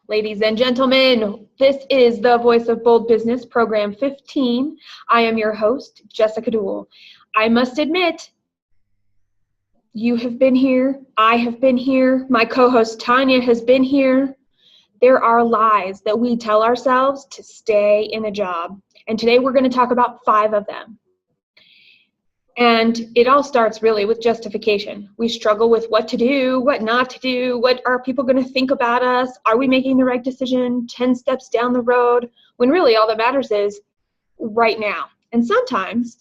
Ladies and gentlemen, this is the Voice of Bold Business, Program 15. I am your host, Jessica Dewell. I must admit, you have been here, I have been here, my co-host Tanya has been here. There are lies that we tell ourselves to stay in a job. And today we're going to talk about 5 of them. And it all starts really with justification. We struggle with what to do, what not to do, what are people going to think about us? Are we making the right decision 10 steps down the road? When really all that matters is right now. And sometimes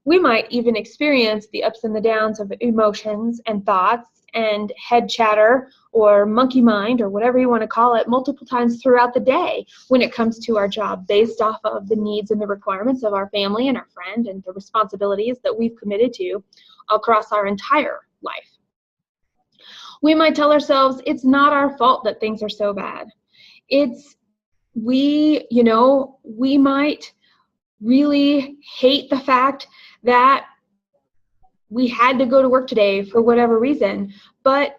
we might even experience the ups and the downs of emotions and thoughts and head chatter or monkey mind or whatever you want to call it multiple times throughout the day when it comes to our job based off of the needs and the requirements of our family and our friend and the responsibilities that we've committed to across our entire life. We might tell ourselves it's not our fault that things are so bad. We might really hate the fact that we had to go to work today for whatever reason, but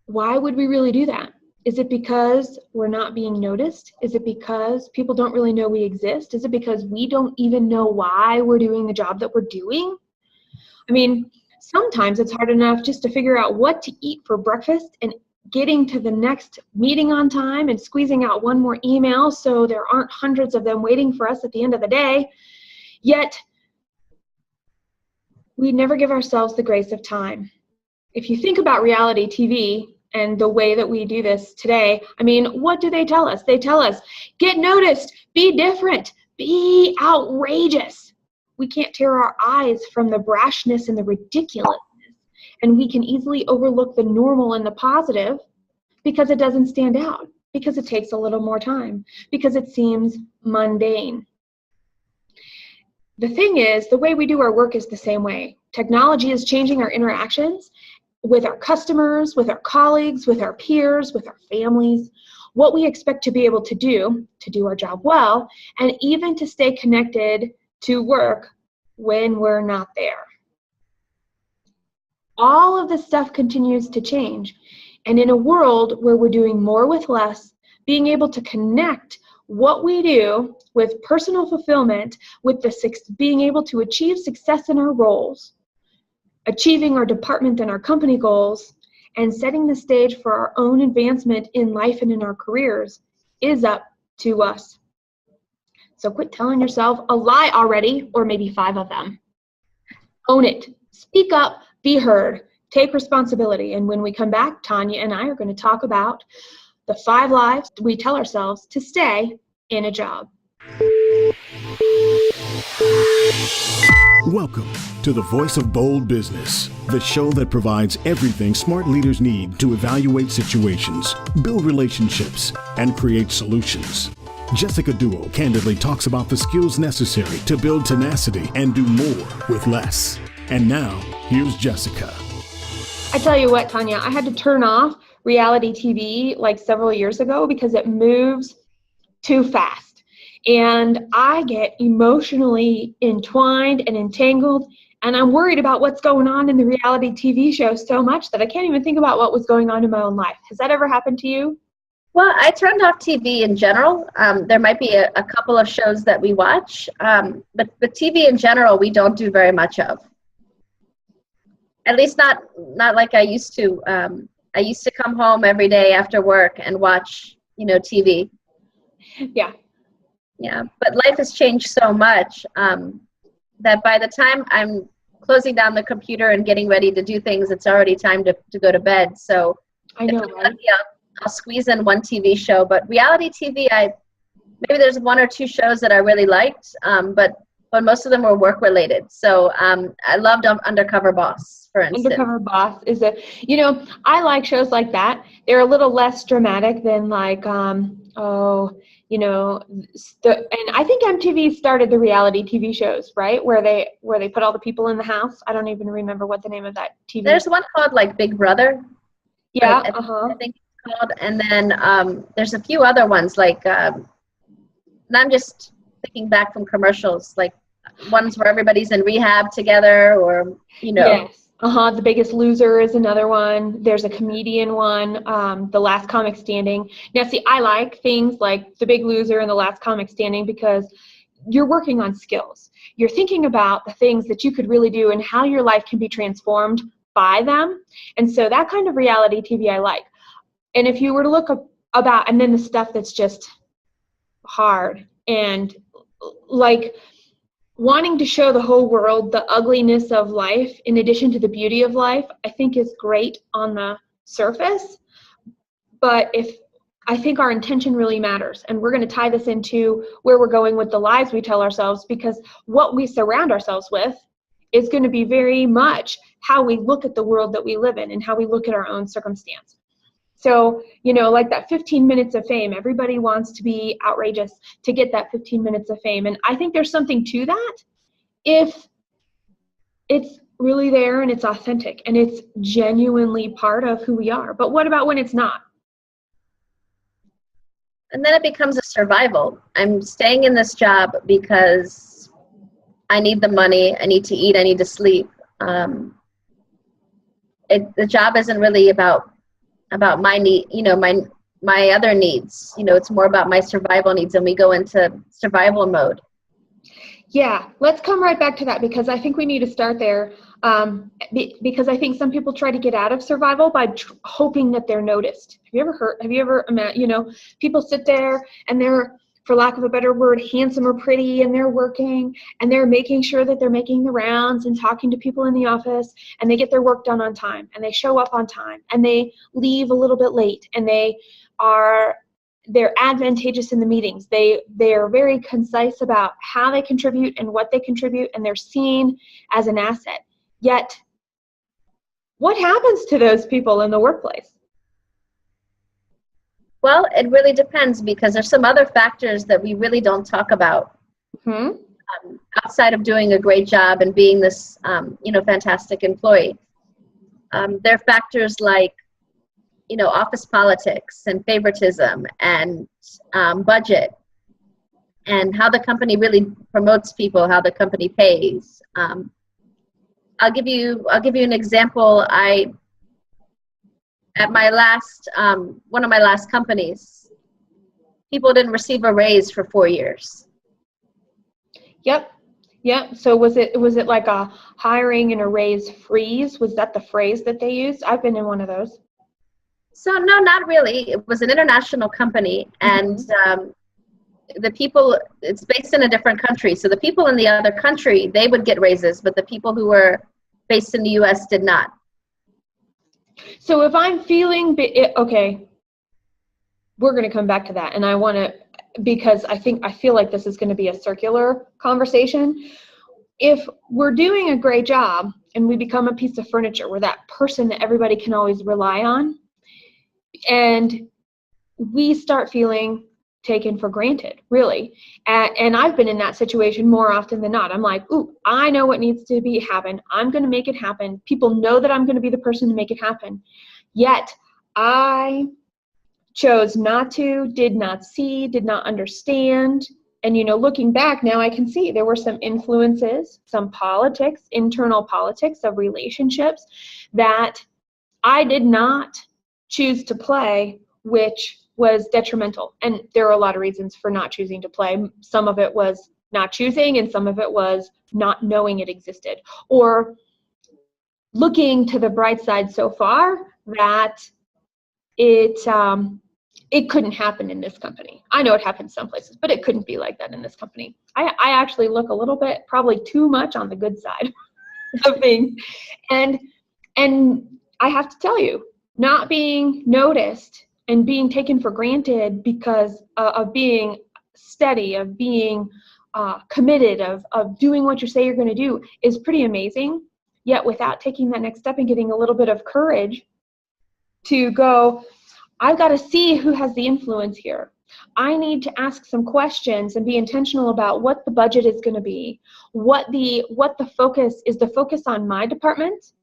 why would we really do that? Is it because we're not being noticed? Is it because people don't really know we exist? Is it because we don't even know why we're doing the job that we're doing? I mean, sometimes it's hard enough just to figure out what to eat for breakfast and getting to the next meeting on time and squeezing out one more email so there aren't hundreds of them waiting for us at the end of the day. Yet, we never give ourselves the grace of time. If you think about reality TV and the way that we do this today, I mean, what do they tell us? They tell us, get noticed, be different, be outrageous. We can't tear our eyes from the brashness and the ridiculousness, and we can easily overlook the normal and the positive because it doesn't stand out, because it takes a little more time, because it seems mundane. The thing is, the way we do our work is the same way. Technology is changing our interactions with our customers, with our colleagues, with our peers, with our families, what we expect to be able to do our job well, and even to stay connected to work when we're not there. All of this stuff continues to change. And in a world where we're doing more with less, being able to connect what we do with personal fulfillment, with being able to achieve success in our roles, achieving our department and our company goals, and setting the stage for our own advancement in life and in our careers is up to us. So quit telling yourself a lie already, or maybe 5 of them. Own it. Speak up. Be heard. Take responsibility. And when we come back, Tanya and I are going to talk about the 5 lies we tell ourselves to stay in a job. Welcome to the Voice of Bold Business, the show that provides everything smart leaders need to evaluate situations, build relationships, and create solutions. Jessica Dewell candidly talks about the skills necessary to build tenacity and do more with less. And now, here's Jessica. I tell you what, Tanya, I had to turn off reality TV like several years ago because it moves too fast. And I get emotionally entwined and entangled, and I'm worried about what's going on in the reality TV show so much that I can't even think about what was going on in my own life. Has that ever happened to you? Well, I turned off TV in general. There might be a couple of shows that we watch, but TV in general we don't do very much of. At least not like I used to. I used to come home every day after work and watch, TV. Yeah, but life has changed so much that by the time I'm closing down the computer and getting ready to do things, it's already time to go to bed. So I know, right? I'll squeeze in one TV show, but reality TV, maybe there's 1 or 2 shows that I really liked, but most of them were work related. So I loved Undercover Boss, for instance. Undercover Boss is I like shows like that. They're a little less dramatic than like, and I think MTV started the reality TV shows, right? Where they put all the people in the house. I don't even remember what the name of that TV. There's one called like Big Brother. Yeah. I think it's called. And then there's a few other ones like, and I'm just thinking back from commercials, like ones where everybody's in rehab together, or Yes. The Biggest Loser is another one. There's a comedian one, The Last Comic Standing. Now, see, I like things like The Big Loser and The Last Comic Standing because you're working on skills. You're thinking about the things that you could really do and how your life can be transformed by them. And so that kind of reality TV I like. And if you were to look about, and then the stuff that's just hard and like wanting to show the whole world the ugliness of life in addition to the beauty of life, I think is great on the surface. But I think our intention really matters, and we're going to tie this into where we're going with the lies we tell ourselves, because what we surround ourselves with is going to be very much how we look at the world that we live in and how we look at our own circumstance. So, like that 15 minutes of fame, everybody wants to be outrageous to get that 15 minutes of fame. And I think there's something to that if it's really there and it's authentic and it's genuinely part of who we are. But what about when it's not? And then it becomes a survival. I'm staying in this job because I need the money, I need to eat, I need to sleep. The job isn't really about my need, my other needs. It's more about my survival needs, and we go into survival mode. Yeah, let's come right back to that, because I think we need to start there, because I think some people try to get out of survival by hoping that they're noticed. Have you ever imagined, people sit there and they're, for lack of a better word, handsome or pretty, and they're working and they're making sure that they're making the rounds and talking to people in the office, and they get their work done on time and they show up on time and they leave a little bit late, and they're advantageous in the meetings. They're very concise about how they contribute and what they contribute, and they're seen as an asset. Yet, what happens to those people in the workplace? Well, it really depends, because there's some other factors that we really don't talk about. Outside of doing a great job and being this, fantastic employee. There are factors like, office politics and favoritism and budget, and how the company really promotes people, how the company pays. I'll give you an example. At my last, one of my last companies, people didn't receive a raise for 4 years. Yep. So was it like a hiring and a raise freeze? Was that the phrase that they used? I've been in one of those. So no, not really. It was an international company, and the people, it's based in a different country. So the people in the other country, they would get raises, but the people who were based in the U.S. did not. So if I'm feeling, okay, we're going to come back to that, and I want to, because I feel like this is going to be a circular conversation. If we're doing a great job and we become a piece of furniture, we're that person that everybody can always rely on, and we start feeling taken for granted, really. And I've been in that situation more often than not. I'm like, ooh, I know what needs to happen. I'm going to make it happen. People know that I'm going to be the person to make it happen. Yet I chose not to, did not see, did not understand. And, looking back now, I can see there were some influences, some politics, internal politics of relationships that I did not choose to play, which was detrimental. And there are a lot of reasons for not choosing to play. Some of it was not choosing, and some of it was not knowing it existed, or looking to the bright side so far that it couldn't happen in this company. I know it happens some places, but it couldn't be like that in this company. I actually look a little bit, probably too much, on the good side of things. And I have to tell you, not being noticed and being taken for granted because of being steady, of being committed, of doing what you say you're going to do is pretty amazing. Yet without taking that next step and getting a little bit of courage to go, I've got to see who has the influence here. I need to ask some questions and be intentional about what the budget is going to be, what the focus is. The focus on my department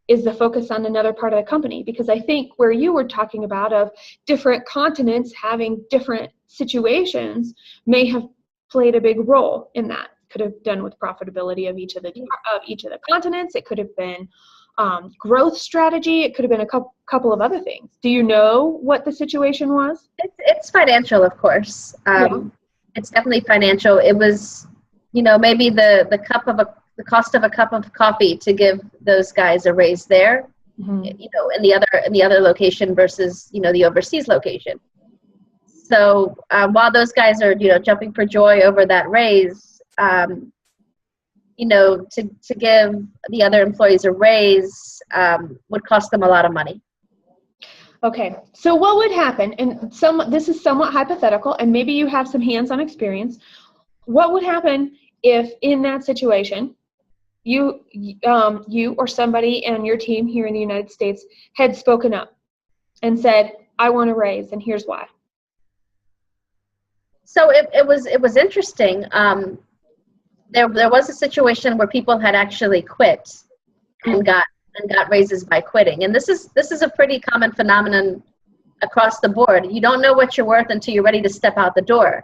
is the focus on another part of the company, because I think where you were talking about of different continents having different situations may have played a big role in that. Could have done with profitability of each of the continents. It could have been growth strategy. It could have been a couple of other things. Do you know what the situation was? It's financial, of course. It's definitely financial. It was, maybe the cost of a cup of coffee to give those guys a raise there, in the other location versus, the overseas location. So while those guys are, jumping for joy over that raise, to give the other employees a raise would cost them a lot of money. Okay, so what would happen, and this is somewhat hypothetical, and maybe you have some hands-on experience, what would happen if in that situation, you or somebody on your team here in the United States had spoken up and said, I want a raise, and here's why? So it was interesting. There was a situation where people had actually quit and got raises by quitting, and this is a pretty common phenomenon across the board. You don't know what you're worth until you're ready to step out the door.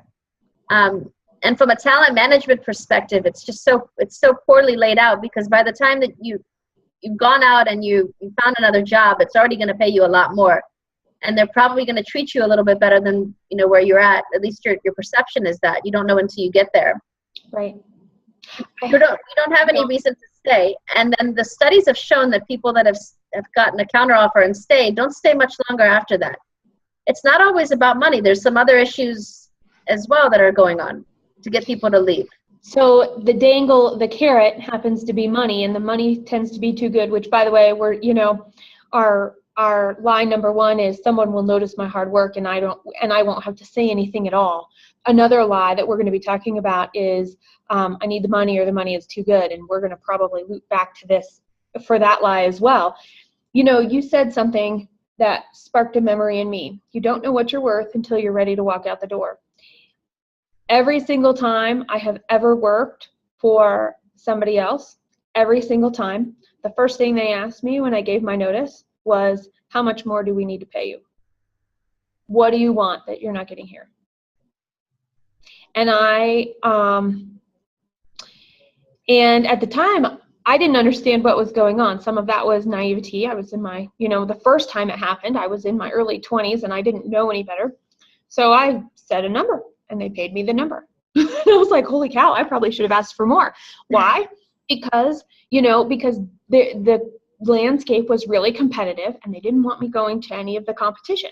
And from a talent management perspective, it's so poorly laid out, because by the time that you've gone out and you found another job, it's already going to pay you a lot more, and they're probably going to treat you a little bit better than where you're at. At least your perception is that. You don't know until you get there. Right. You don't have any reason to stay. And then the studies have shown that people that have gotten a counteroffer and stayed don't stay much longer after that. It's not always about money. There's some other issues as well that are going on to get people to leave. So the carrot happens to be money, and the money tends to be too good, which, by the way, our line number one is, someone will notice my hard work and I won't have to say anything at all. Another lie that we're going to be talking about is, I need the money, or the money is too good. And we're going to probably loop back to this for that lie as well. You said something that sparked a memory in me. You don't know what you're worth until you're ready to walk out the door. Every single time I have ever worked for somebody else, every single time, the first thing they asked me when I gave my notice was, how much more do we need to pay you? What do you want that you're not getting here? And and at the time, I didn't understand what was going on. Some of that was naivety. I was in my, the first time it happened, I was in my early 20s and I didn't know any better. So I said a number and they paid me the number. I was like, holy cow, I probably should have asked for more. Why? Because the landscape was really competitive and they didn't want me going to any of the competition.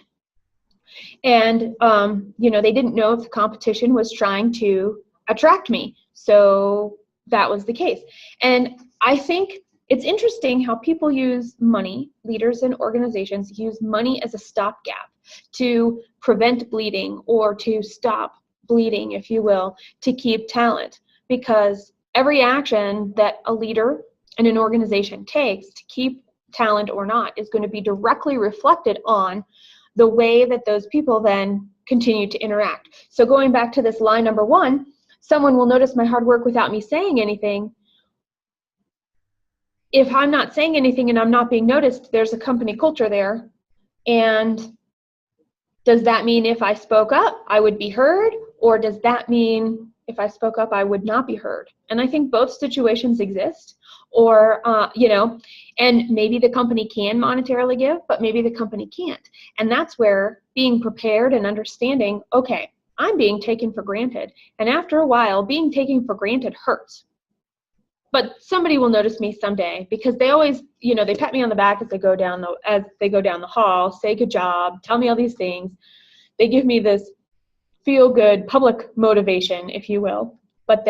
And, they didn't know if the competition was trying to attract me. So that was the case. And I think it's interesting how people use money, leaders and organizations use money as a stopgap to prevent bleeding, or to stop bleeding, if you will, to keep talent. Because every action that a leader and an organization takes to keep talent or not is going to be directly reflected on the way that those people then continue to interact. So going back to this line number one, someone will notice my hard work without me saying anything. If I'm not saying anything and I'm not being noticed, there's a company culture there. And does that mean if I spoke up, I would be heard? Or does that mean if I spoke up, I would not be heard? And I think both situations exist. Or, and maybe the company can monetarily give, but maybe the company can't. And that's where being prepared and understanding, okay, I'm being taken for granted. And after a while, being taken for granted hurts. But somebody will notice me someday, because they always, they pat me on the back as they go down the hall, say good job, tell me all these things. They give me this feel-good public motivation, if you will. But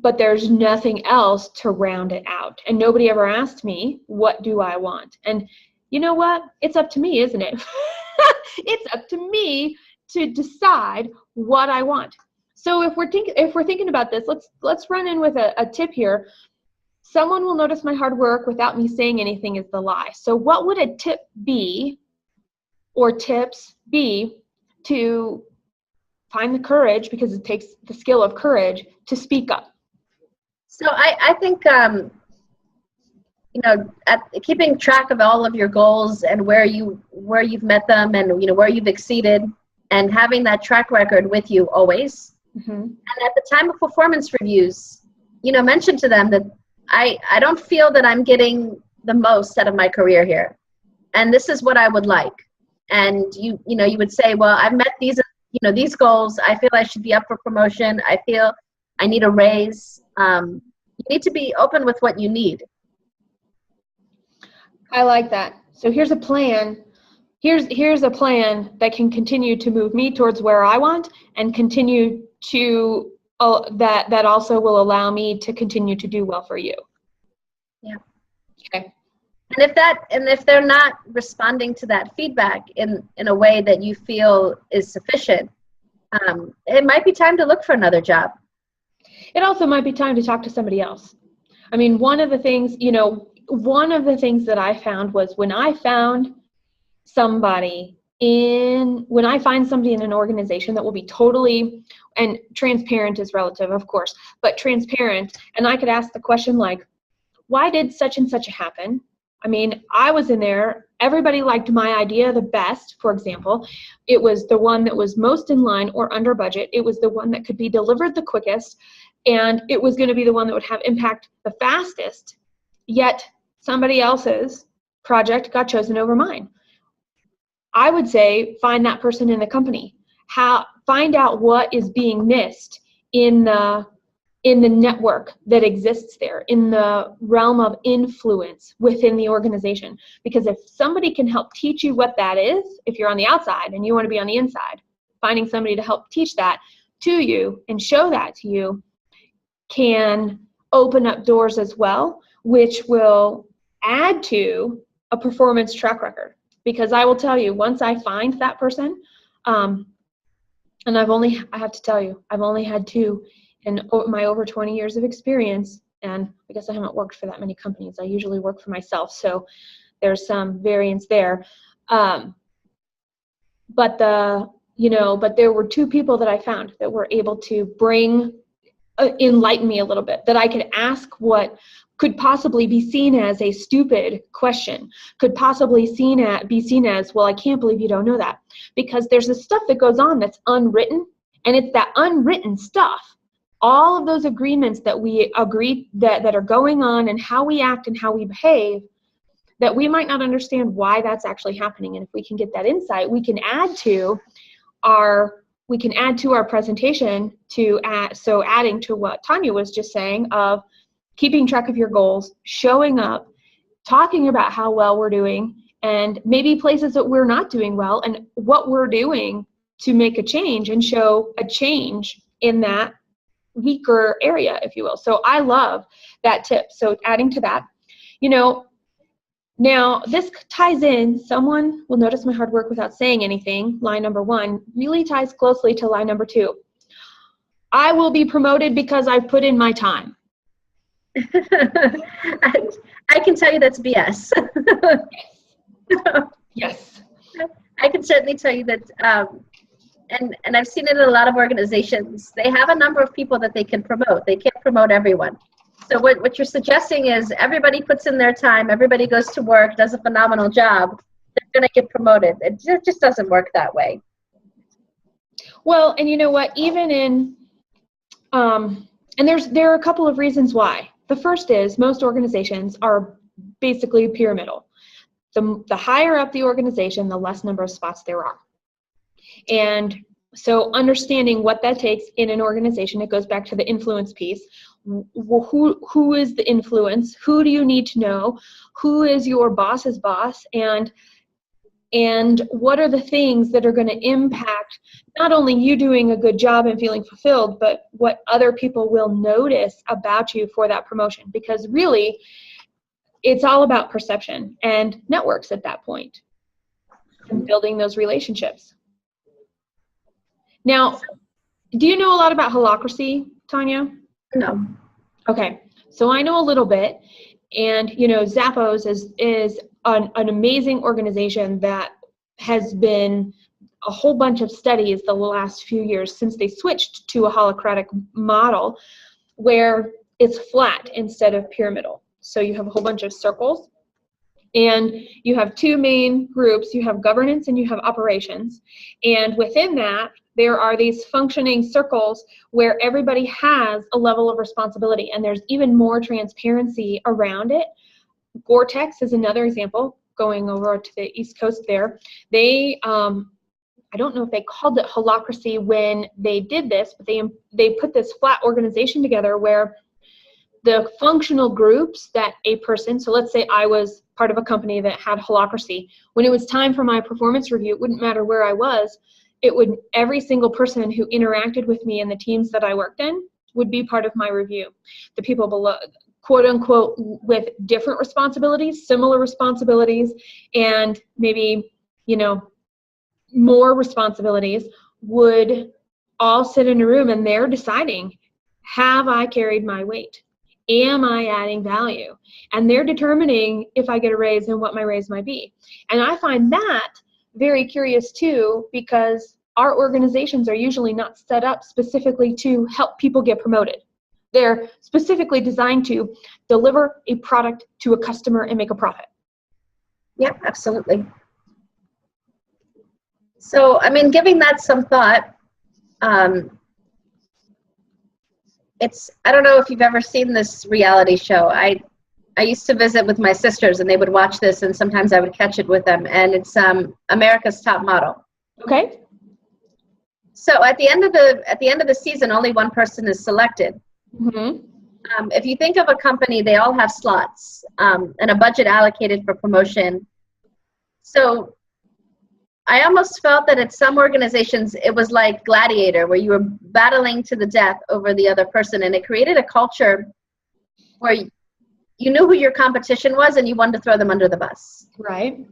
but there's nothing else to round it out. And nobody ever asked me, what do I want? And you know what? It's up to me, isn't it? It's up to me to decide what I want. So if we're thinking about this, let's run in with a tip here. Someone will notice my hard work without me saying anything is the lie. So what would a tip be, or tips be, to find the courage, because it takes the skill of courage to speak up? So I think, keeping track of all of your goals and where you've met them, and where you've exceeded, and having that track record with you always. Mm-hmm. And at the time of performance reviews, mention to them that I don't feel that I'm getting the most out of my career here. And this is what I would like. And you would say, well, I've met these goals. I feel I should be up for promotion. I feel I need a raise. You need to be open with what you need. I like that. So here's a plan. Here's a plan that can continue to move me towards where I want, and continue to that also will allow me to continue to do well for you. Yeah. Okay. And if they're not responding to that feedback in a way that you feel is sufficient, it might be time to look for another job. It also might be time to talk to somebody else. I mean, one of the things that I found was when I find somebody in an organization that will be totally, and transparent is relative, of course, but transparent, and I could ask the question like, why did such and such happen? I mean, I was in there, everybody liked my idea the best, for example. It was the one that was most in line or under budget. It was the one that could be delivered the quickest, and it was going to be the one that would have impact the fastest, yet somebody else's project got chosen over mine. I would say find that person in the company. Find out what is being missed in the network that exists there, in the realm of influence within the organization. Because if somebody can help teach you what that is, if you're on the outside and you want to be on the inside, finding somebody to help teach that to you and show that to you can open up doors as well, which will add to a performance track record. Because I will tell you, once I find that person, and I have to tell you, I've only had 2 in my over 20 years of experience, and I guess I haven't worked for that many companies. I usually work for myself, so there's some variance there. But there were 2 people that I found that were able to enlighten me a little bit, that I could ask what could possibly be seen as a stupid question, could possibly be seen as, well, I can't believe you don't know that. Because there's this stuff that goes on that's unwritten, and it's that unwritten stuff, all of those agreements that we agree that are going on, and how we act and how we behave, that we might not understand why that's actually happening. And if we can get that insight, we can add to our presentation adding to what Tanya was just saying of keeping track of your goals, showing up, talking about how well we're doing, and maybe places that we're not doing well, and what we're doing to make a change and show a change in that weaker area, if you will. So I love that tip. So adding to that, now this ties in, someone will notice my hard work without saying anything. Line number 1 really ties closely to line number 2. I will be promoted because I've put in my time. I can tell you that's BS. Yes. I can certainly tell you that, and I've seen it in a lot of organizations. They have a number of people that they can promote. They can't promote everyone. So what you're suggesting is everybody puts in their time, everybody goes to work, does a phenomenal job, they're going to get promoted. It just doesn't work that way. Well, and you know what, even in, and there are a couple of reasons why. The first is most organizations are basically pyramidal. The higher up the organization, the less number of spots there are. And so understanding what that takes in an organization, it goes back to the influence piece. Who is the influence? Who do you need to know? Who is your boss's boss? And what are the things that are going to impact not only you doing a good job and feeling fulfilled, but what other people will notice about you for that promotion? Because really, it's all about perception and networks at that point, and building those relationships. Now, do you know a lot about holacracy, Tanya? No. Okay, so I know a little bit, and Zappos is an amazing organization that has been a whole bunch of studies the last few years since they switched to a holacratic model where it's flat instead of pyramidal. So you have a whole bunch of circles, and you have 2 main groups. You have governance and you have operations, and within that there are these functioning circles where everybody has a level of responsibility, and there's even more transparency around it. Vortex is another example, going over to the East Coast there. They, I don't know if they called it holacracy when they did this, but they put this flat organization together where the functional groups that a person, so let's say I was part of a company that had holacracy, when it was time for my performance review, it wouldn't matter where I was, every single person who interacted with me and the teams that I worked in would be part of my review. The people below, quote unquote, with different responsibilities, similar responsibilities, and maybe, more responsibilities would all sit in a room, and they're deciding, have I carried my weight? Am I adding value? And they're determining if I get a raise and what my raise might be. And I find that very curious too, because our organizations are usually not set up specifically to help people get promoted. They're specifically designed to deliver a product to a customer and make a profit. Yep, absolutely. So, giving that some thought, I don't know if you've ever seen this reality show. I used to visit with my sisters, and they would watch this, and sometimes I would catch it with them, and it's America's Top Model. Okay. So at the end of the season, only one person is selected. Mm-hmm. If you think of a company, they all have slots and a budget allocated for promotion. So I almost felt that at some organizations, it was like Gladiator, where you were battling to the death over the other person, and it created a culture where you knew who your competition was and you wanted to throw them under the bus. Right.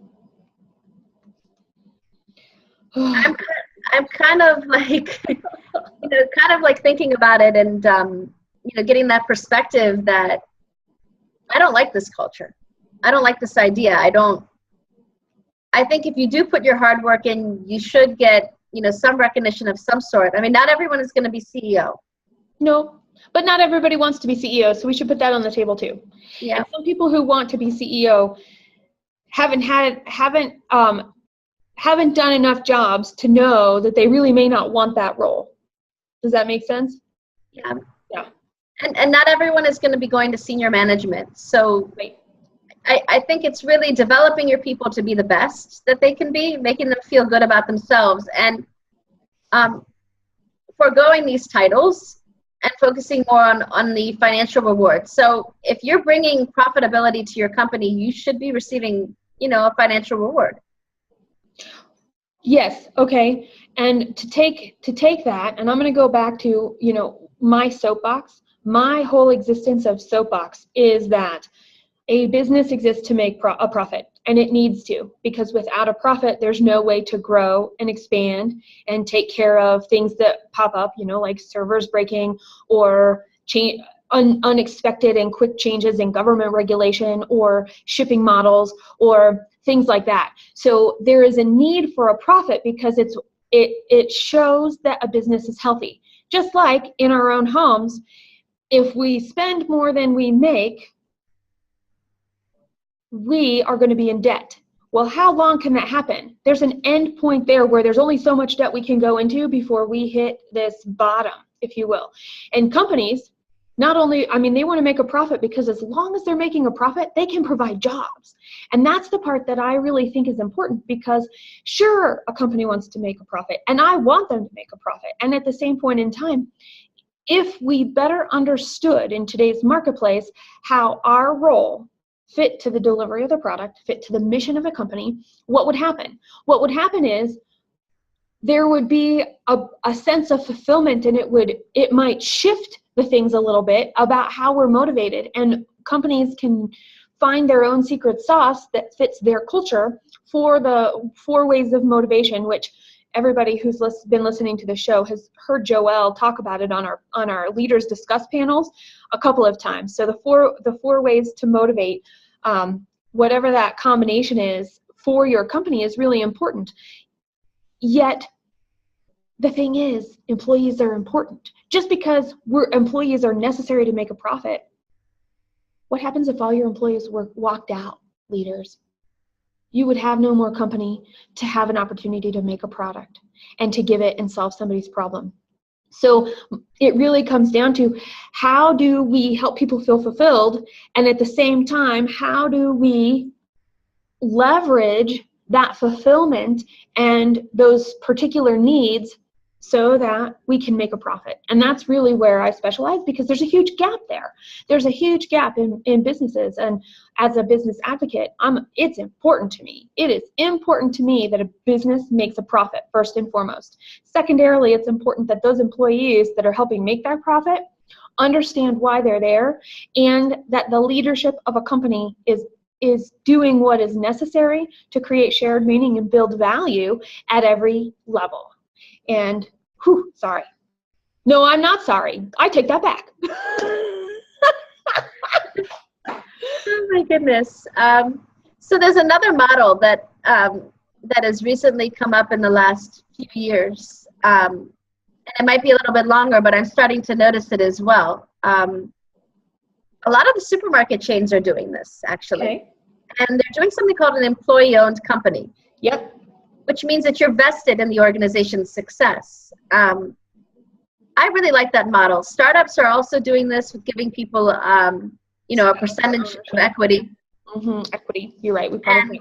I'm kind of like, thinking about it and, getting that perspective that I don't like this culture. I don't like this idea. I think if you do put your hard work in, you should get, some recognition of some sort. Not everyone is going to be CEO. No, but not everybody wants to be CEO, so we should put that on the table too. Yeah. And some people who want to be CEO haven't done enough jobs to know that they really may not want that role. Does that make sense? Yeah. Yeah. And not everyone is going to be going to senior management. So right. I think it's really developing your people to be the best that they can be, making them feel good about themselves, and foregoing these titles and focusing more on the financial rewards. So if you're bringing profitability to your company, you should be receiving, a financial reward. Yes. Okay. And to take that, and I'm going to go back to, my soapbox. My whole existence of soapbox is that a business exists to make a profit, and it needs to, because without a profit, there's no way to grow and expand and take care of things that pop up, like servers breaking or unexpected and quick changes in government regulation or shipping models or things like that. So there is a need for a profit because it shows that a business is healthy. Just like in our own homes, if we spend more than we make, we are going to be in debt. Well, how long can that happen? There's an end point there where there's only so much debt we can go into before we hit this bottom, if you will. And companies, not only, they want to make a profit because as long as they're making a profit, they can provide jobs. And that's the part that I really think is important, because sure, a company wants to make a profit, and I want them to make a profit. And at the same point in time, if we better understood in today's marketplace how our role fit to the delivery of the product, fit to the mission of the company, what would happen? What would happen is there would be a sense of fulfillment, and it might shift the things a little bit about how we're motivated, and companies can find their own secret sauce that fits their culture for the 4 ways of motivation, which everybody who's been listening to the show has heard Dewell talk about it on our Leaders Discuss panels a couple of times. So the four ways to motivate, whatever that combination is for your company, is really important. Yet the thing is, employees are important. Just because employees are necessary to make a profit, what happens if all your employees walked out, leaders? You would have no more company to have an opportunity to make a product. and to give it and solve somebody's problem. So it really comes down to, how do we help people feel fulfilled? And at the same time, how do we leverage that fulfillment and those particular needs so that we can make a profit? And that's really where I specialize, because there's a huge gap there. There's a huge gap in businesses. And as a business advocate, it's important to me. It is important to me that a business makes a profit first and foremost. Secondarily, it's important that those employees that are helping make that profit understand why they're there, and that the leadership of a company is doing what is necessary to create shared meaning and build value at every level. And, sorry. No, I'm not sorry. I take that back. Oh my goodness. So there's another model that has recently come up in the last few years. And it might be a little bit longer, but I'm starting to notice it as well. A lot of the supermarket chains are doing this, actually. Okay. And they're doing something called an employee-owned company. Yep. Which means that you're vested in the organization's success. I really like that model. Startups are also doing this with giving people, a percentage of equity. Equity. You're right. And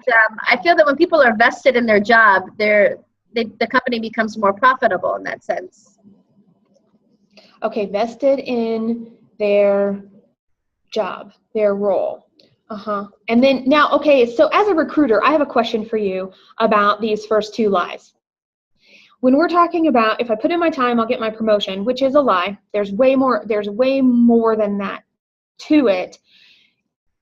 I feel that when people are vested in their job, the company becomes more profitable in that sense. Okay, vested in their job, their role. And then now, okay, so as a recruiter, I have a question for you about these first two lies. When we're talking about, if I put in my time, I'll get my promotion, which is a lie. There's way more than that to it.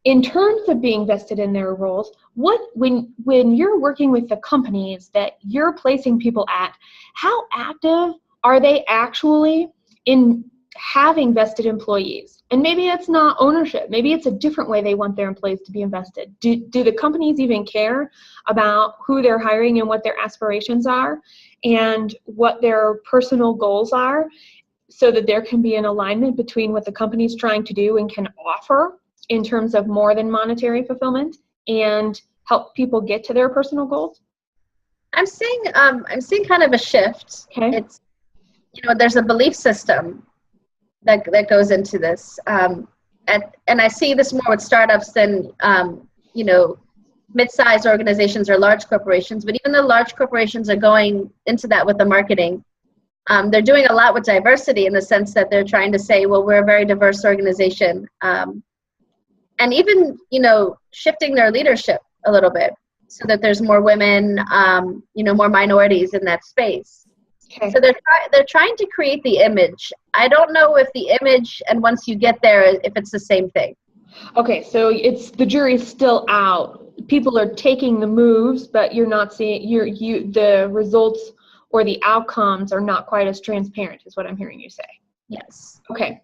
In terms of being vested in their roles, when you're working with the companies that you're placing people at, how active are they actually in having vested employees? And maybe it's not ownership. Maybe it's a different way they want their employees to be invested. Do the companies even care about who they're hiring and what their aspirations are and what their personal goals are, so that there can be an alignment between what the company's trying to do and can offer in terms of more than monetary fulfillment and help people get to their personal goals? I'm seeing kind of a shift. Okay. It's, there's a belief system that goes into this. And I see this more with startups than, mid-sized organizations or large corporations. But even though large corporations are going into that with the marketing, they're doing a lot with diversity in the sense that they're trying to say, well, we're a very diverse organization. And even, shifting their leadership a little bit so that there's more women, more minorities in that space. Okay. So they're trying to create the image. I don't know if the image, and once you get there, if it's the same thing. Okay, so the jury's still out. People are taking the moves, but you're not seeing the results or the outcomes are not quite as transparent, is what I'm hearing you say. Yes. Okay.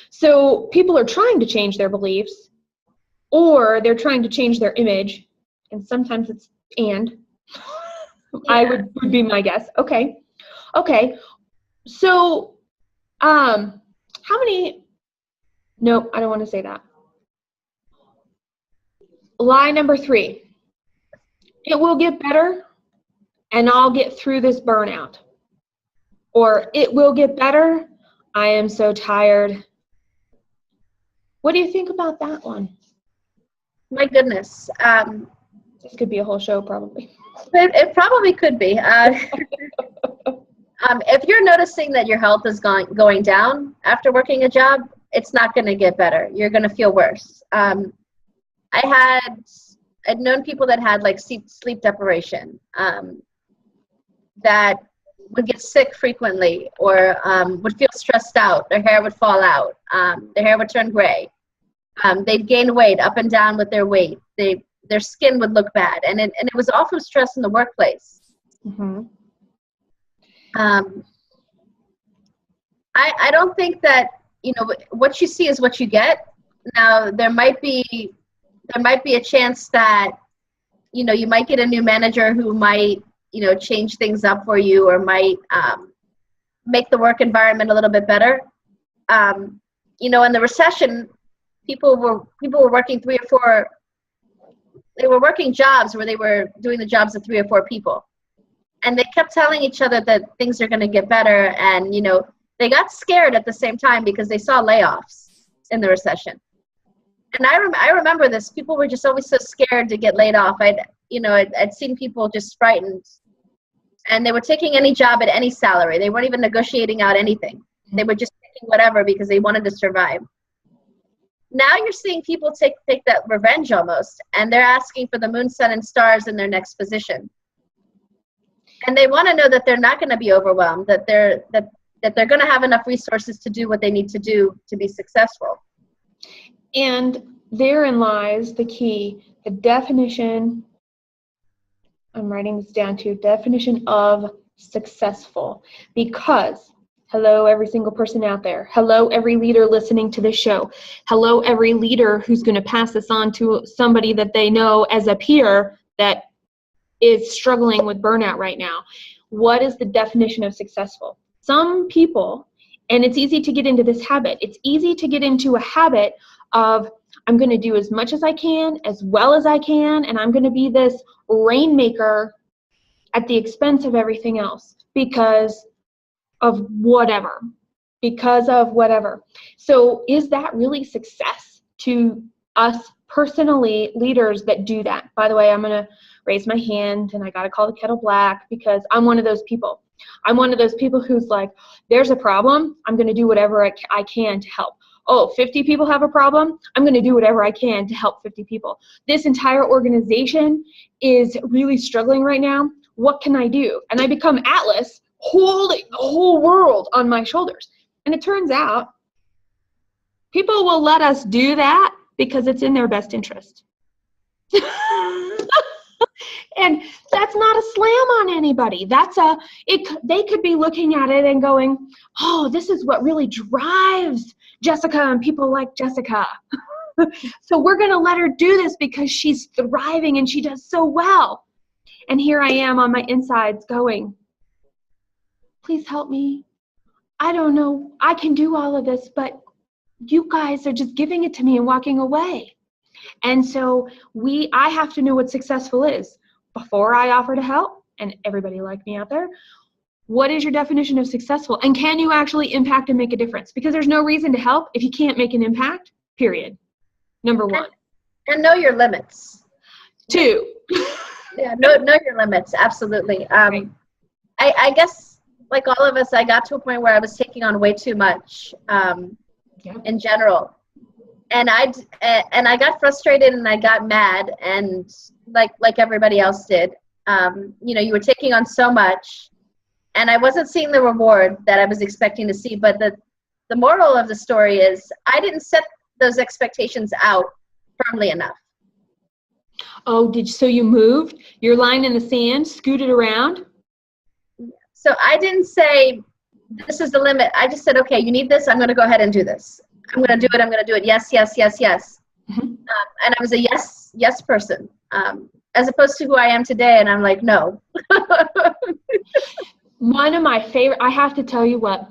So people are trying to change their beliefs, or they're trying to change their image, and sometimes it's and. Yeah. I would be my guess. Okay. So, how many? Nope, I don't want to say that. Lie number 3. It will get better, and I'll get through this burnout. Or it will get better. I am so tired. What do you think about that one? My goodness. This could be a whole show, probably. It probably could be. If you're noticing that your health is going down after working a job, it's not going to get better. You're going to feel worse. I'd known people that had like sleep deprivation, that would get sick frequently, or would feel stressed out. Their hair would fall out. Their hair would turn gray. They'd gain weight up and down with their weight. Their skin would look bad, and it was all from stress in the workplace. Mm-hmm. I don't think that what you see is what you get. Now there might be a chance that you might get a new manager who might change things up for you, or might make the work environment a little bit better. In the recession, people were working 3 or 4. They were working jobs where they were doing the jobs of 3 or 4 people. And they kept telling each other that things are going to get better. And, you know, they got scared at the same time because they saw layoffs in the recession. And I remember this. People were just always so scared to get laid off. I'd seen people just frightened. And they were taking any job at any salary. They weren't even negotiating out anything. They were just taking whatever because they wanted to survive. Now you're seeing people take that revenge almost, and they're asking for the moon, sun, and stars in their next position. And they want to know that they're not going to be overwhelmed, that they're going to have enough resources to do what they need to do to be successful. And therein lies the key, the definition. I'm writing this down too, definition of successful. Because, hello, every single person out there. Hello, every leader listening to this show. Hello, every leader who's going to pass this on to somebody that they know as a peer that is struggling with burnout right now. What is the definition of successful? Some people, and it's easy to get into this habit. It's easy to get into a habit of, I'm going to do as much as I can, as well as I can, and I'm going to be this rainmaker at the expense of everything else because of whatever. So is that really success to us personally, leaders that do that? By the way, I'm going to raise my hand, and I got to call the kettle black because I'm one of those people. I'm one of those people who's like, there's a problem, I'm going to do whatever I can to help. Oh, 50 people have a problem, I'm going to do whatever I can to help 50 people. This entire organization is really struggling right now. What can I do? And I become Atlas, holding the whole world on my shoulders. And it turns out people will let us do that because it's in their best interest. And that's not a slam on anybody. They could be looking at it and going, oh, this is what really drives Jessica and people like Jessica. So we're going to let her do this because she's thriving and she does so well. And here I am on my insides going, please help me. I don't know. I can do all of this, but you guys are just giving it to me and walking away. And so I have to know what successful is before I offer to help. And everybody like me out there, what is your definition of successful? And can you actually impact and make a difference? Because there's no reason to help if you can't make an impact, period. Number one. And know your limits. 2. Yeah, know your limits, absolutely. Right. I guess, like all of us, I got to a point where I was taking on way too much in general. And I got frustrated and I got mad, and like everybody else did. You were taking on so much, and I wasn't seeing the reward that I was expecting to see. But the moral of the story is I didn't set those expectations out firmly enough. Oh, so you moved your line in the sand, scooted around? So I didn't say, this is the limit. I just said, okay, you need this. I'm going to go ahead and do this. I'm going to do it. I'm going to do it. Yes, yes, yes, yes. Mm-hmm. And I was a yes person, as opposed to who I am today. And I'm like, no. One of my favorite, I have to tell you what,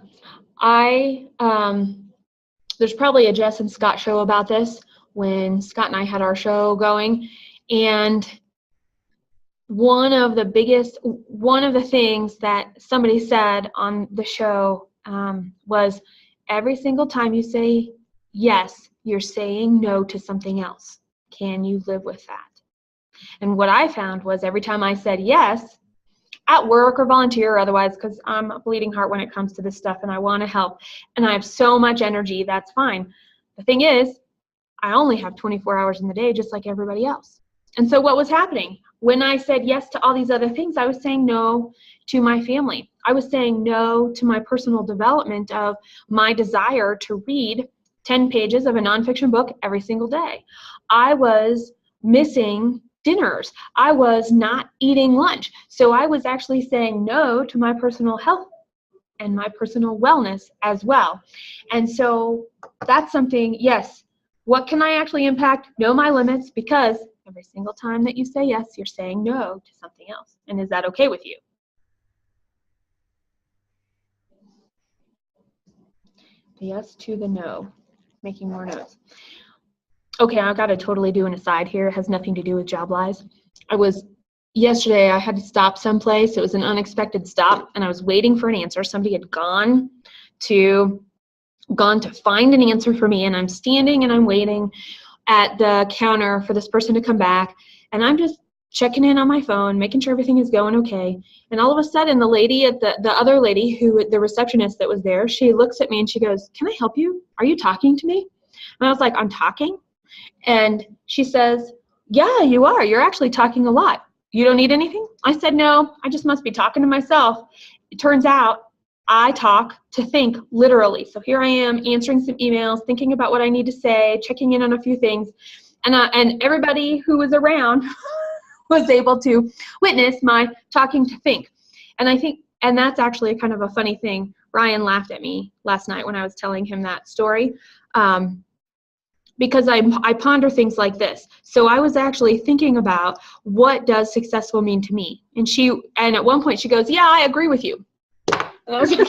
there's probably a Jess and Scott show about this when Scott and I had our show going. And one of the things that somebody said on the show was, every single time you say yes, you're saying no to something else. Can you live with that? And what I found was every time I said yes, at work or volunteer or otherwise, because I'm a bleeding heart when it comes to this stuff and I want to help and I have so much energy, that's fine. The thing is, I only have 24 hours in the day just like everybody else. And so what was happening? When I said yes to all these other things, I was saying no to my family. I was saying no to my personal development of my desire to read 10 pages of a nonfiction book every single day. I was missing dinners. I was not eating lunch. So I was actually saying no to my personal health and my personal wellness as well. And so that's something, yes, what can I actually impact? Know my limits, because every single time that you say yes, you're saying no to something else. And is that okay with you? The yes to the no. Making more notes. Okay, I've got to totally do an aside here. It has nothing to do with job lies. I was yesterday I had to stop someplace. It was an unexpected stop, and I was waiting for an answer. Somebody had gone to find an answer for me, and I'm standing and I'm waiting at the counter for this person to come back, and I'm just checking in on my phone, making sure everything is going okay. And all of a sudden, the lady at the other lady, the receptionist that was there, she looks at me and she goes, "Can I help you? Are you talking to me?" And I was like, "I'm talking." And she says, "Yeah, you are. You're actually talking a lot. You don't need anything?" I said, "No, I just must be talking to myself." It turns out I talk to think, literally. So here I am answering some emails, thinking about what I need to say, checking in on a few things. And everybody who was around was able to witness my talking to think. And I think, and that's actually kind of a funny thing. Ryan laughed at me last night when I was telling him that story. Because I ponder things like this. So I was actually thinking about, what does successful mean to me? And at one point she goes, "Yeah, I agree with you." And I was like,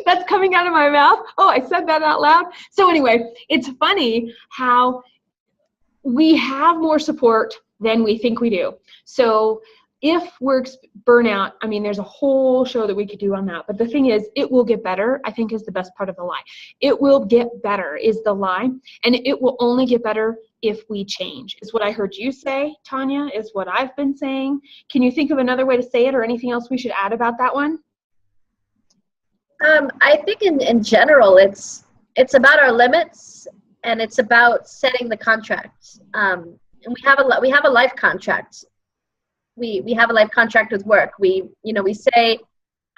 that's coming out of my mouth? Oh, I said that out loud? So anyway, it's funny how we have more support than we think we do. So if we're burnout, I mean, there's a whole show that we could do on that. But the thing is, it will get better, I think, is the best part of the lie. It will get better is the lie. And it will only get better if we change, is what I heard you say, Tanya, is what I've been saying. Can you think of another way to say it, or anything else we should add about that one? I think in general, it's about our limits, and it's about setting the contract. And we have a life contract. We have a life contract with work. We say,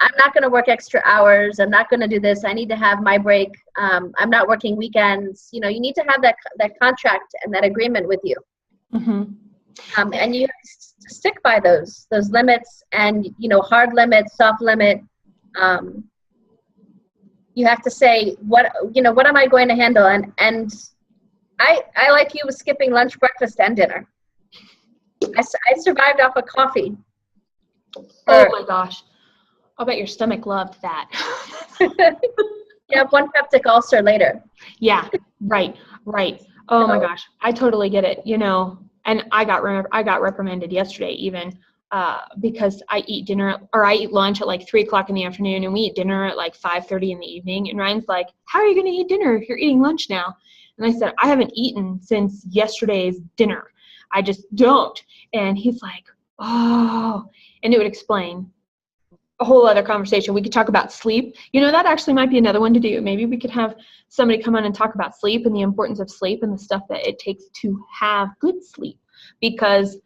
I'm not going to work extra hours. I'm not going to do this. I need to have my break. I'm not working weekends. You need to have that contract and that agreement with you. Mm-hmm. And you stick by those limits, and hard limit, soft limit. You have to say what am I going to handle, and I like you with skipping lunch, breakfast, and dinner. I survived off of coffee. Oh my gosh. I'll bet your stomach loved that. You have one peptic ulcer later. Yeah, right. Oh my gosh. I totally get it, and I got reprimanded yesterday even because I eat lunch at like 3:00 in the afternoon, and we eat dinner at like 5:30 in the evening. And Ryan's like, "How are you going to eat dinner if you're eating lunch now?" And I said, "I haven't eaten since yesterday's dinner. I just don't." And he's like, "Oh," and it would explain a whole other conversation. We could talk about sleep. That actually might be another one to do. Maybe we could have somebody come on and talk about sleep and the importance of sleep and the stuff that it takes to have good sleep, because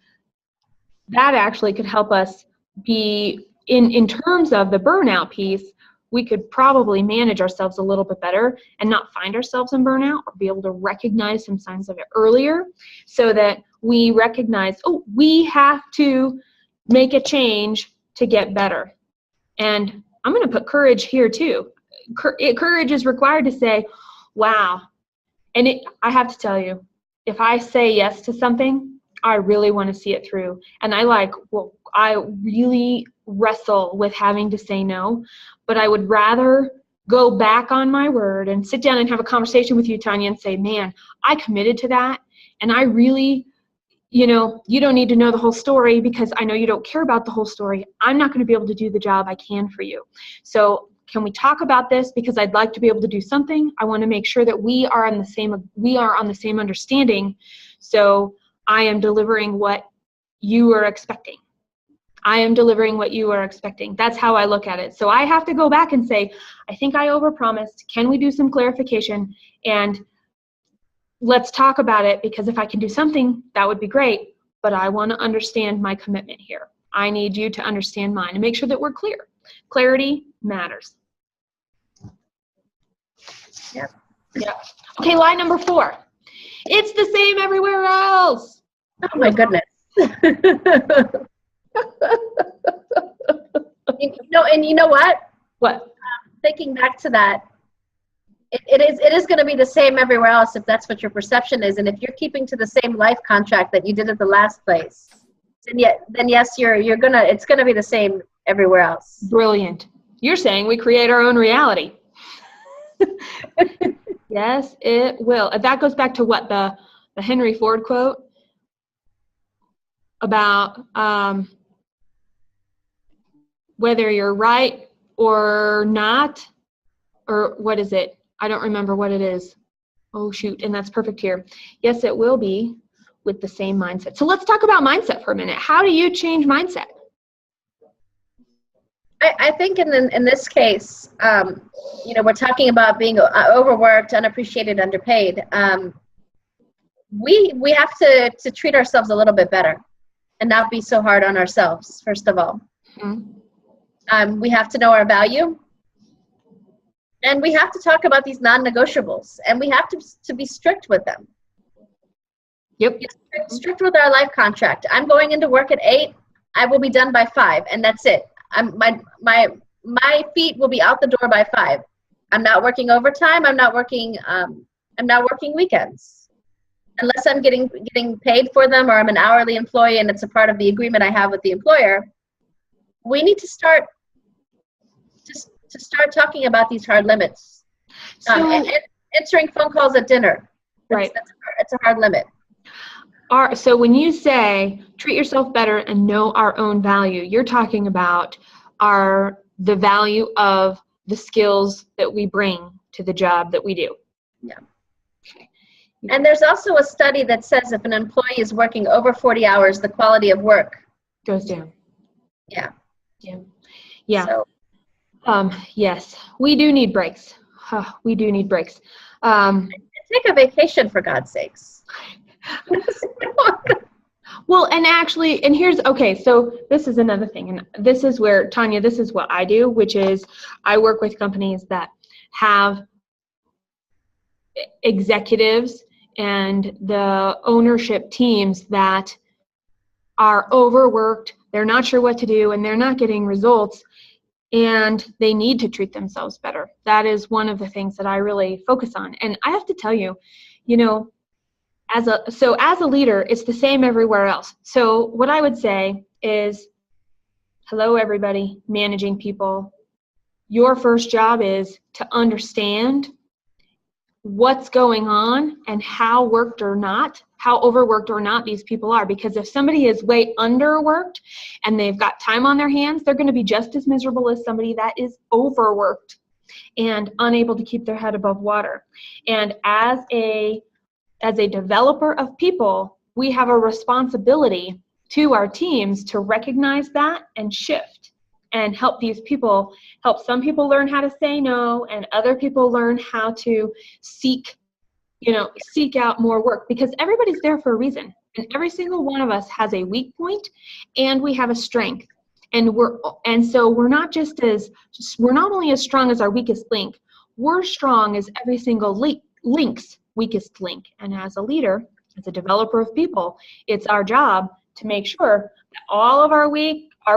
that actually could help us be in terms of the burnout piece. We could probably manage ourselves a little bit better and not find ourselves in burnout, or be able to recognize some signs of it earlier, so that we recognize, oh, we have to make a change to get better. And I'm going to put courage here too. Courage is required to say, wow. And I have to tell you, if I say yes to something, I really want to see it through. And I really wrestle with having to say no, but I would rather go back on my word and sit down and have a conversation with you, Tanya, and say, man, I committed to that. And I really, you don't need to know the whole story, because I know you don't care about the whole story. I'm not going to be able to do the job I can for you. So can we talk about this? Because I'd like to be able to do something. I want to make sure that we are on the same understanding. So I am delivering what you are expecting. That's how I look at it. So I have to go back and say, I think I overpromised. Can we do some clarification? And let's talk about it, because if I can do something, that would be great. But I want to understand my commitment here. I need you to understand mine and make sure that we're clear. Clarity matters. Yep. Okay, line number 4. It's the same everywhere else. Oh my goodness. And you know what? What? Thinking back to that, it is going to be the same everywhere else, if that's what your perception is, and if you're keeping to the same life contract that you did at the last place, then yes, it's gonna be the same everywhere else. Brilliant. You're saying we create our own reality. Yes, it will. That goes back to what the Henry Ford quote. about whether you're right or not, or what is it? I don't remember what it is. Oh, shoot, and that's perfect here. Yes, it will be with the same mindset. So let's talk about mindset for a minute. How do you change mindset? I think in this case, we're talking about being overworked, unappreciated, underpaid. We have to treat ourselves a little bit better and not be so hard on ourselves, first of all. Mm-hmm. We have to know our value. And we have to talk about these non-negotiables. And we have to be strict with them. Yep. Strict with our life contract. I'm going into work at 8. I will be done by 5, and that's it. My feet will be out the door by 5. I'm not working overtime. I'm not working weekends, unless I'm getting paid for them, or I'm an hourly employee and it's a part of the agreement I have with the employer. We need to start talking about these hard limits. And answering phone calls at dinner. Right. It's a hard limit. So when you say treat yourself better and know our own value, you're talking about the value of the skills that we bring to the job that we do. Yeah. Okay. And there's also a study that says if an employee is working over 40 hours, the quality of work goes down. Yeah. Yeah. Yeah. So, yes, we do need breaks. We do need breaks. Take a vacation, for God's sakes. Well, and actually, and so this is another thing, and this is where, Tanya, this is what I do, which is I work with companies that have executives and the ownership teams that are overworked, they're not sure what to do, and they're not getting results, and they need to treat themselves better. That is one of the things that I really focus on. And I have to tell you, as a leader, it's the same everywhere else. So what I would say is, hello, everybody, managing people. Your first job is to understand what's going on and how overworked or not these people are. Because if somebody is way underworked and they've got time on their hands, they're going to be just as miserable as somebody that is overworked and unable to keep their head above water. And as a developer of people, we have a responsibility to our teams to recognize that and shift and help some people learn how to say no, and other people learn how to seek out more work, because everybody's there for a reason. And every single one of us has a weak point and we have a strength. So we're not only as strong as our weakest link, we're strong as every single link's weakest link. And as a leader, as a developer of people, it's our job to make sure that all of our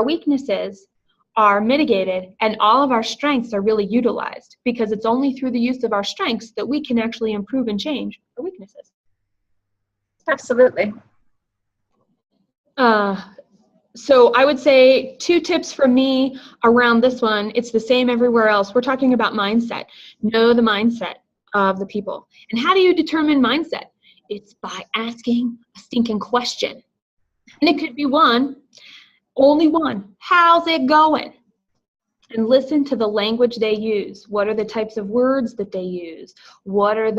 weaknesses are mitigated and all of our strengths are really utilized, because it's only through the use of our strengths that we can actually improve and change our weaknesses. Absolutely. So I would say 2 tips from me around this one. It's the same everywhere else. We're talking about mindset. Know the mindset of the people. And how do you determine mindset? It's by asking a stinking question. And it could be only one. How's it going? And listen to the language they use. What are the types of words that they use? What are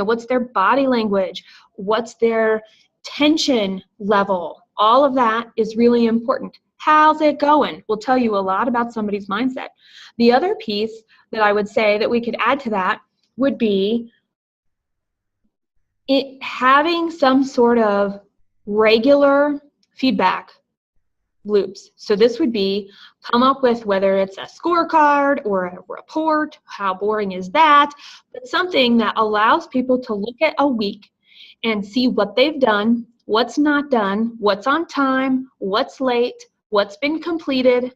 what's their body language? What's their tension level? All of that is really important. How's it going? Will tell you a lot about somebody's mindset. The other piece that I would say that we could add to that would be having some sort of regular feedback loops. So this would be come up with, whether it's a scorecard or a report, how boring is that, but something that allows people to look at a week and see what they've done, what's not done, what's on time, what's late, what's been completed,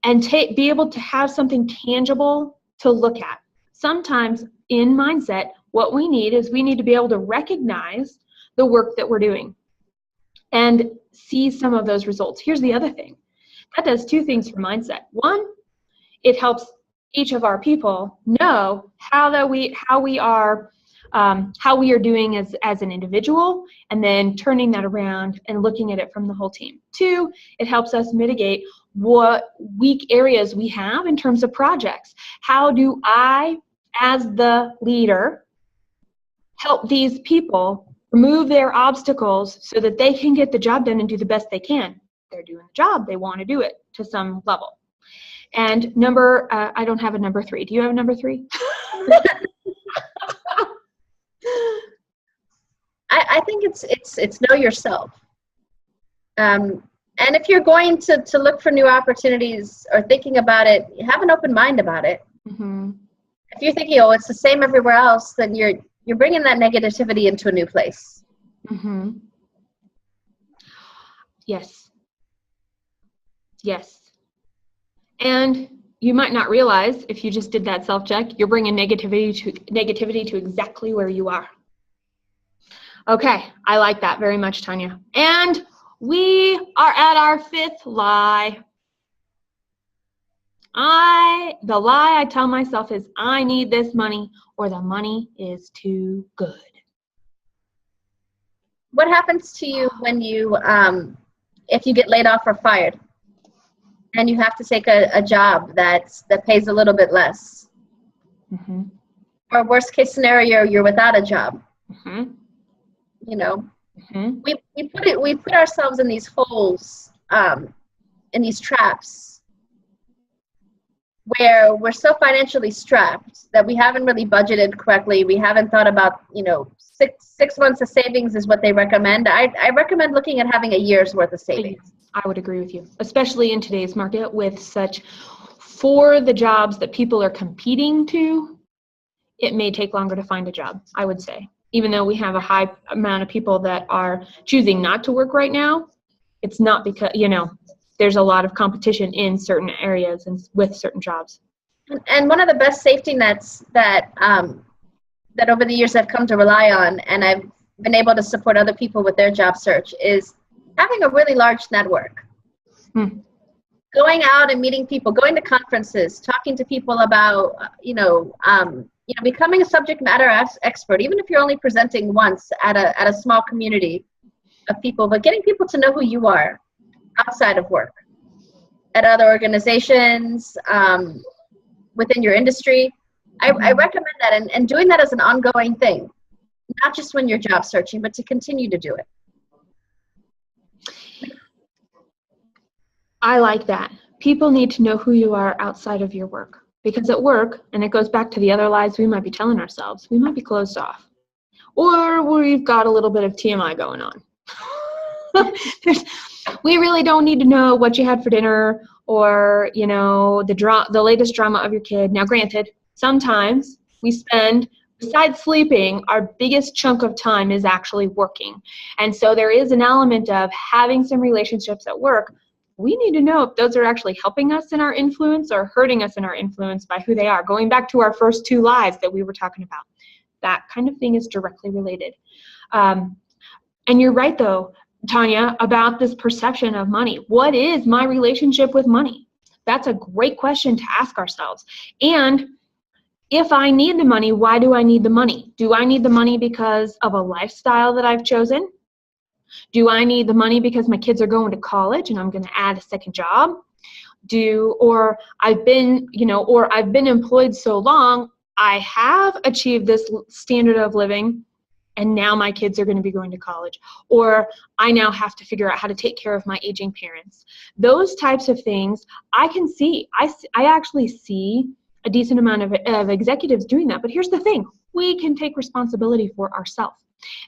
and be able to have something tangible to look at. Sometimes in mindset, what we need to be able to recognize the work that we're doing and see some of those results. Here's the other thing. That does 2 things for mindset. One, it helps each of our people know how we are how we are doing as an individual, and then turning that around and looking at it from the whole team. 2, it helps us mitigate what weak areas we have in terms of projects. How do I, as the leader, help these people remove their obstacles so that they can get the job done and do the best they can? They're doing the job. They want to do it to some level. And I don't have a number 3. Do you have a number 3? I think it's know yourself. And if you're going to look for new opportunities or thinking about it, have an open mind about it. Mm-hmm. If you're thinking, oh, it's the same everywhere else, then you're bringing that negativity into a new place. Mm-hmm. Yes. Yes. And you might not realize, if you just did that self-check, you're bringing negativity to exactly where you are. Okay, I like that very much, Tanya. And we are at our 5th lie. The lie I tell myself is, I need this money, or the money is too good. What happens to you when you, if you get laid off or fired, and you have to take a job that pays a little bit less? Mm-hmm. Or worst case scenario, you're without a job. Mm-hmm. You know, mm-hmm. we put ourselves in these holes, in these traps, where we're so financially strapped that we haven't really budgeted correctly. We haven't thought about, 6 months of savings is what they recommend. I recommend looking at having a year's worth of savings. I would agree with you, especially in today's market with for the jobs that people are competing to, it may take longer to find a job, I would say. Even though we have a high amount of people that are choosing not to work right now, it's not because, there's a lot of competition in certain areas and with certain jobs. And one of the best safety nets that over the years I've come to rely on, and I've been able to support other people with their job search, is having a really large network. Going out and meeting people, going to conferences, talking to people about, becoming a subject matter expert, even if you're only presenting once at a small community of people, but getting people to know who you are outside of work, at other organizations, within your industry. I recommend that, and doing that as an ongoing thing, not just when you're job searching, but to continue to do it. I like that. People need to know who you are outside of your work. Because at work, and it goes back to the other lies we might be telling ourselves, we might be closed off. Or we've got a little bit of TMI going on. We really don't need to know what you had for dinner, or, the latest drama of your kid. Now, granted, sometimes we spend, besides sleeping, our biggest chunk of time is actually working. And so there is an element of having some relationships at work. We need to know if those are actually helping us in our influence or hurting us in our influence by who they are. Going back to our first 2 lies that we were talking about. That kind of thing is directly related. And you're right, though, Tanya, about this perception of money. What is my relationship with money? That's a great question to ask ourselves. And if I need the money, why do I need the money? Do I need the money because of a lifestyle that I've chosen? Do I need the money because my kids are going to college and I'm going to add a second job? Or I've been employed so long, I have achieved this standard of living, and now my kids are going to be going to college. Or I now have to figure out how to take care of my aging parents. Those types of things I can see. I actually see a decent amount of executives doing that. But here's the thing. We can take responsibility for ourselves.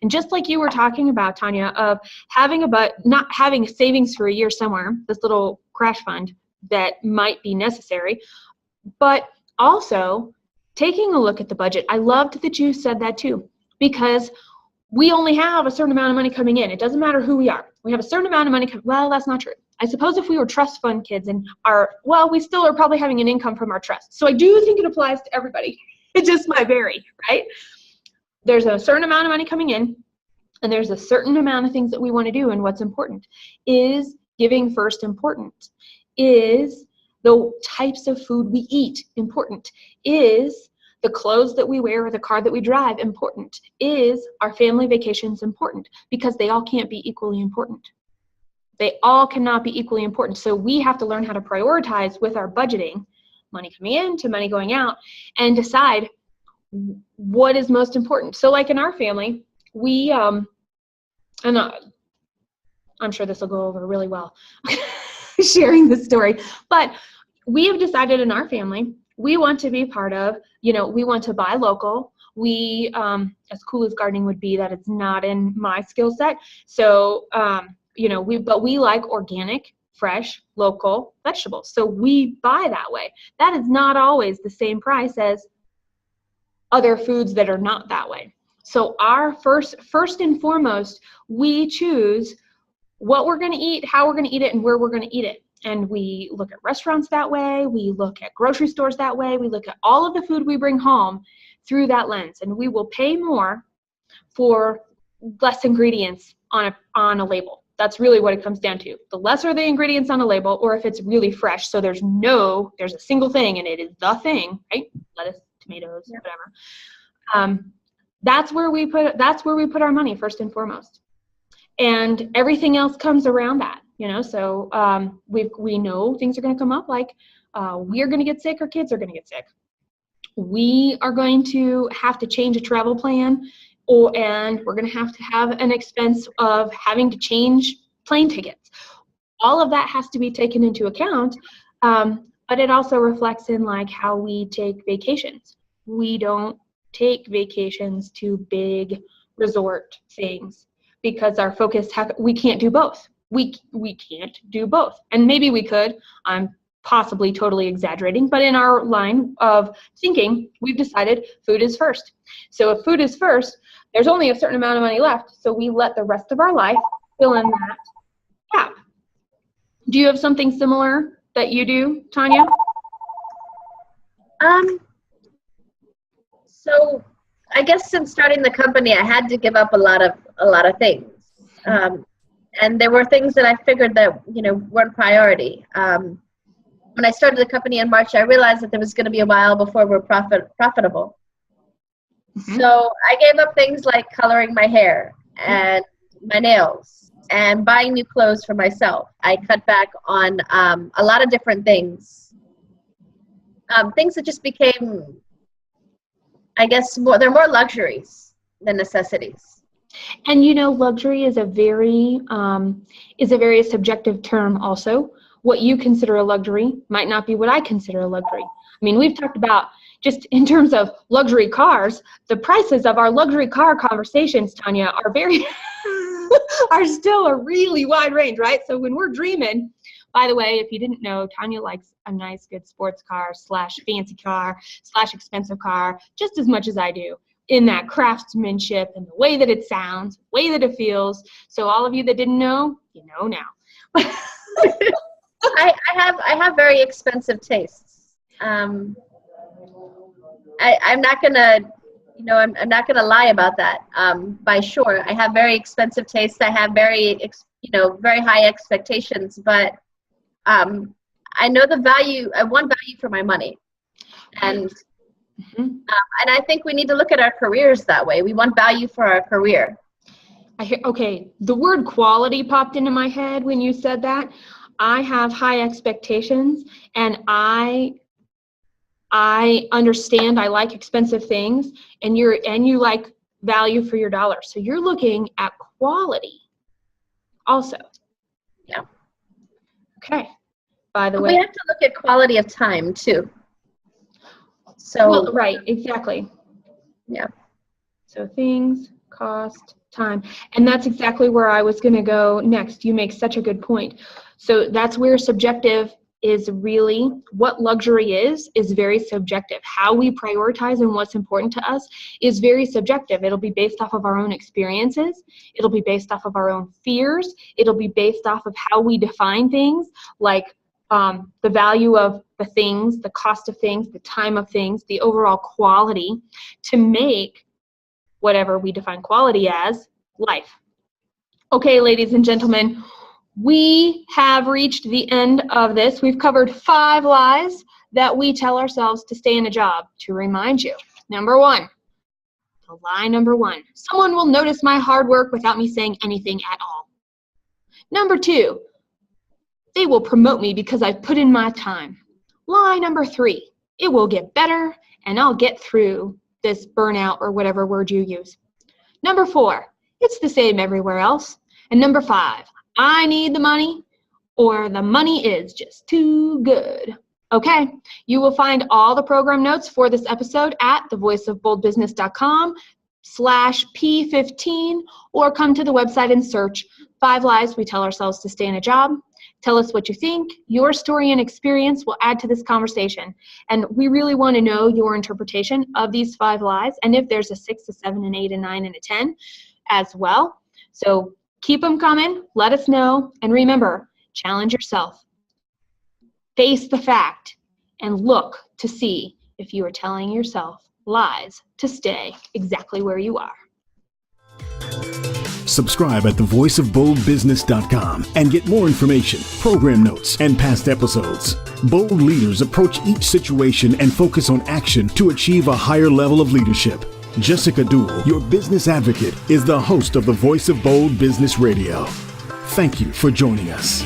And just like you were talking about, Tanya, of not having savings for a year somewhere, this little crash fund that might be necessary, but also taking a look at the budget. I loved that you said that too, because we only have a certain amount of money coming in. It doesn't matter who we are. We have a certain amount of money. Well, that's not true. I suppose if we were trust fund kids and we still are probably having an income from our trust. So I do think it applies to everybody. It just might vary, right? There's a certain amount of money coming in, and there's a certain amount of things that we want to do. And what's important is giving first important. Is the types of food we eat important? Is the clothes that we wear or the car that we drive important? Is our family vacations important? Because they all can't be equally important. They all cannot be equally important. So we have to learn how to prioritize with our budgeting, money coming in to money going out, and decide what is most important. So like in our family, we, and I'm sure this will go over really well, sharing this story, but we have decided in our family, we want to be part of, we want to buy local. We, as cool as gardening would be, that it's not in my skill set. So, but we like organic, fresh, local vegetables. So we buy that way. That is not always the same price as other foods that are not that way. So our first and foremost, we choose what we're going to eat, how we're going to eat it, and where we're going to eat it. And we look at restaurants that way. We look at grocery stores that way. We look at all of the food we bring home through that lens. And we will pay more for less ingredients on a label. That's really what it comes down to. The lesser the ingredients on a label, or if it's really fresh, so there's a single thing and it is the thing, right? Lettuce, tomatoes, whatever. That's where we put our money first and foremost. And everything else comes around that, so we know things are going to come up, like we are going to get sick or kids are going to get sick. We are going to have to change a travel plan, and we're going to have an expense of having to change plane tickets. All of that has to be taken into account, but it also reflects in like how we take vacations. We don't take vacations to big resort things, because our focus, we can't do both. We can't do both. And maybe we could. I'm possibly totally exaggerating, but in our line of thinking, we've decided food is first. So if food is first, there's only a certain amount of money left, so we let the rest of our life fill in that gap. Do you have something similar that you do, Tanya? So I guess since starting the company, I had to give up a lot of things, and there were things that I figured that weren't priority. When I started the company in March, I realized that there was going to be a while before we're profitable. Mm-hmm. So I gave up things like coloring my hair and my nails and buying new clothes for myself. I cut back on a lot of different things, things that just became, I guess, they're more luxuries than necessities. And luxury is a very subjective term also. What you consider a luxury might not be what I consider a luxury. I mean, we've talked about, just in terms of luxury cars, the prices of our luxury car conversations, Tanya, are are still a really wide range, right? So when we're dreaming, by the way, if you didn't know, Tanya likes a nice, good sports car / fancy car / expensive car just as much as I do, in that craftsmanship and the way that it sounds, the way that it feels. So all of you that didn't know, you know now. I have very expensive tastes. I'm not gonna, I'm not gonna lie about that. By sure, I have very expensive tastes. I have very high expectations, but I know the value. I want value for my money, and and I think we need to look at our careers that way. We want value for our career. Okay, the word quality popped into my head when you said that. I have high expectations, and I understand I like expensive things, and you like value for your dollar. So you're looking at quality also. Yeah. Okay. By the way, we have to look at quality of time too. So right, exactly. Yeah. So things, cost, time. And that's exactly where I was going to go next. You make such a good point. So that's where subjective is really, what luxury is very subjective. How we prioritize and what's important to us is very subjective. It'll be based off of our own experiences. It'll be based off of our own fears. It'll be based off of how we define things, like the value of the things, the cost of things, the time of things, the overall quality, to make whatever we define quality as life. Okay, ladies and gentlemen, we have reached the end of this. We've covered 5 lies that we tell ourselves to stay in a job. To remind you, Number one. So lie number one. Someone will notice my hard work without me saying anything at all. Number two. They will promote me because I've put in my time. Lie number three. It will get better and I'll get through this burnout or whatever word you use. Number four. It's the same everywhere else. And number five. I need the money or the money is just too good. Okay, you will find all the program notes for this episode at thevoiceofboldbusiness.com/p15 or come to the website and search 5 lies we tell ourselves to stay in a job. Tell us what you think. Your story and experience will add to this conversation. And we really want to know your interpretation of these 5 lies and if there's a 6, a 7, an 8, a 9, and a 10 as well. So keep them coming. Let us know. And remember, challenge yourself. Face the fact and look to see if you are telling yourself lies to stay exactly where you are. Subscribe at thevoiceofboldbusiness.com and get more information, program notes, and past episodes. Bold leaders approach each situation and focus on action to achieve a higher level of leadership. Jessica Dewell, your business advocate, is the host of the Voice of Bold Business Radio. Thank you for joining us.